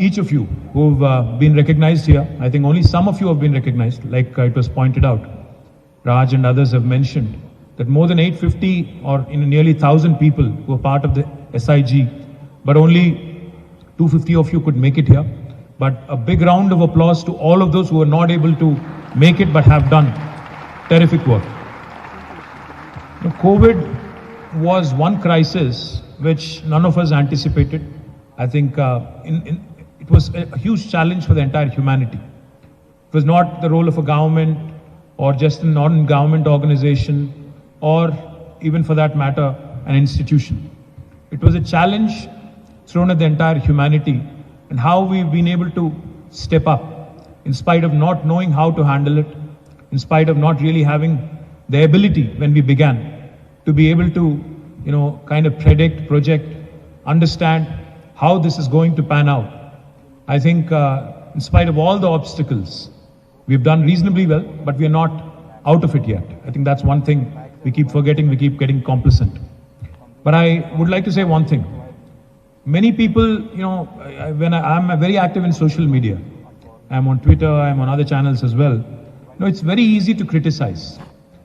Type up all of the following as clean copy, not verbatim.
each of you who've been recognized here. I think only some of you have been recognized, like it was pointed out. Raj and others have mentioned that more than 850 or nearly 1,000 people who are part of the SIG, but only 250 of you could make it here. But a big round of applause to all of those who are not able to make it but have done terrific work. COVID was one crisis which none of us anticipated. I think it was a huge challenge for the entire humanity. It was not the role of a government or just a non-government organization or even for that matter an institution. It was a challenge thrown at the entire humanity, and how we've been able to step up in spite of not knowing how to handle it, in spite of not really having the ability when we began to be able to, kind of predict, project, understand how this is going to pan out. I think in spite of all the obstacles, we've done reasonably well, but we are not out of it yet. I think that's one thing we keep forgetting, we keep getting complacent. But I would like to say one thing. Many people, when I'm very active in social media, I'm on Twitter, I'm on other channels as well. It's very easy to criticize.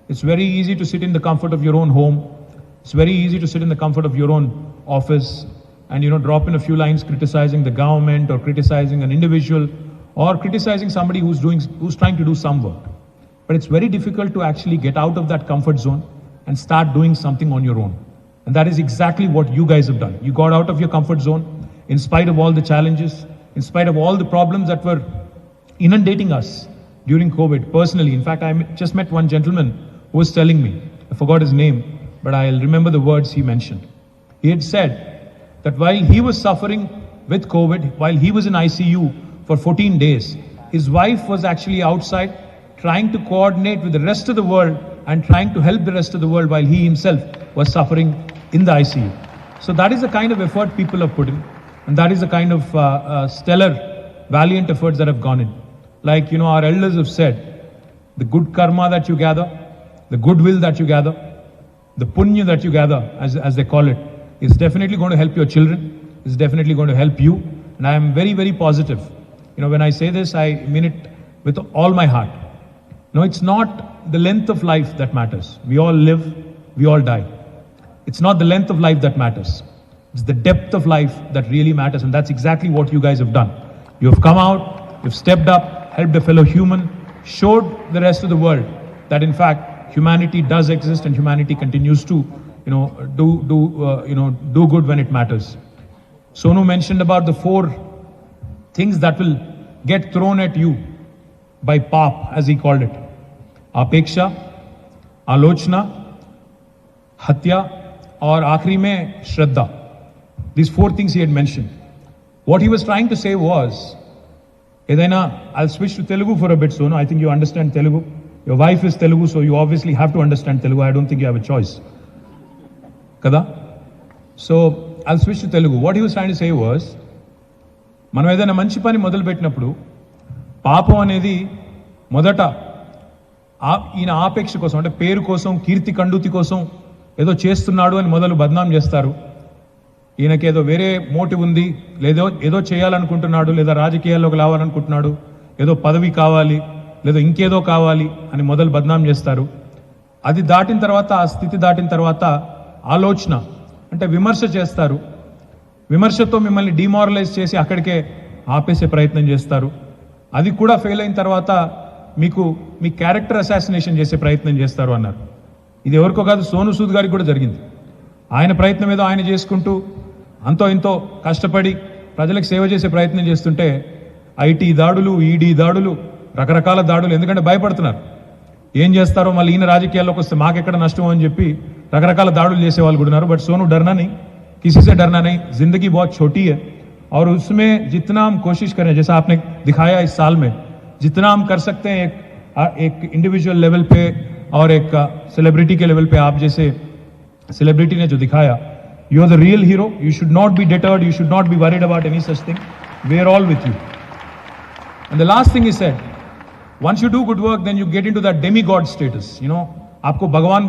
It's very easy to sit in the comfort of your own home. It's very easy to sit in the comfort of your own office and, drop in a few lines criticizing the government or criticizing an individual or criticizing somebody who's trying to do some work. But it's very difficult to actually get out of that comfort zone and start doing something on your own. And that is exactly what you guys have done. You got out of your comfort zone in spite of all the challenges, in spite of all the problems that were inundating us during COVID. Personally, in fact, I just met one gentleman who was telling me, I forgot his name, but I'll remember the words he mentioned. He had said that while he was suffering with COVID, while he was in ICU for 14 days, his wife was actually outside trying to coordinate with the rest of the world and trying to help the rest of the world while he himself was suffering in the ICU. So that is the kind of effort people have put in, and that is the kind of stellar, valiant efforts that have gone in. Like, our elders have said, the good karma that you gather, the goodwill that you gather, the punya that you gather, as they call it, is definitely going to help your children, is definitely going to help you. And I am very, very positive. When I say this, I mean it with all my heart. No, it's not the length of life that matters. We all live, we all die. It's not the length of life that matters. It's the depth of life that really matters. And that's exactly what you guys have done. You have come out, you've stepped up, helped a fellow human, showed the rest of the world that in fact humanity does exist and humanity continues to, do good when it matters. Sonu mentioned about the 4 things that will get thrown at you by PAP, as he called it. Apeksha, Alochna, Hatya, और आखिरी में श्रद्धा. These 4 things he had mentioned. What he was trying to say was, I'll switch to Telugu for a bit, Sonu. I think you understand Telugu. Your wife is Telugu, so you obviously have to understand Telugu. I don't think you have a choice. Kada? So I'll switch to Telugu. What he was trying to say was, మనం ఏదైనా మంచి పని మొదలు పెట్టినప్పుడు పాపం అనేది మొదట ఈయన ఆపేక్ష కోసం, అంటే పేరు కోసం, కీర్తి కండూతి కోసం ఏదో చేస్తున్నాడు అని మొదలు బద్నాం చేస్తారు. ఈయనకేదో వేరే మోటివ్ ఉంది, ఏదో చేయాలనుకుంటున్నాడు, లేదా రాజకీయాల్లోకి రావాలనుకుంటున్నాడు, ఏదో పదవి కావాలి, లేదా ఇంకేదో కావాలి అని మొదలు బద్నాం చేస్తారు. అది దాటిన తర్వాత, ఆ స్థితి దాటిన తర్వాత ఆలోచన అంటే విమర్శ చేస్తారు. విమర్శతో మిమ్మల్ని డిమారలైజ్ చేసి అక్కడికే ఆపేసే ప్రయత్నం చేస్తారు. అది కూడా ఫెయిల్ అయిన తర్వాత మీ క్యారెక్టర్ అసాసినేషన్ చేసే ప్రయత్నం చేస్తారు అన్నారు. ఇది ఎవరికో కాదు, సోను సూద్ గారికి కూడా జరిగింది. ఆయన ప్రయత్నం ఏదో ఆయన చేసుకుంటూ అంతో ఇంతో కష్టపడి ప్రజలకు సేవ చేసే ప్రయత్నం చేస్తుంటే ఐటీ దాడులు, ఈడీ దాడులు, రకరకాల దాడులు. ఎందుకంటే భయపడుతున్నారు ఏం చేస్తారో, మళ్ళీ ఈయన రాజకీయాల్లోకి వస్తే మాకెక్కడ నష్టం అని చెప్పి రకరకాల దాడులు చేసేవాళ్ళు కూడా ఉన్నారు. బట్ सोनू डरना नहीं, किसी से डरना नहीं. जिंदगी बहुत छोटी है और उसमें जितना हम कोशिश करें, जैसा आपने दिखाया इस साल में, जितना हम कर सकते हैं एक इंडिविजुअल लेवल पे और एक सेलिब्रिटी के लेवल पे, आप जैसे सेलिब्रिटी ने जो दिखाया, you are the real hero. You should not be deterred, you should not be worried about any such thing. We are all with you. And the last thing is said, once you do good work, then you get into that demigod status. आपको भगवान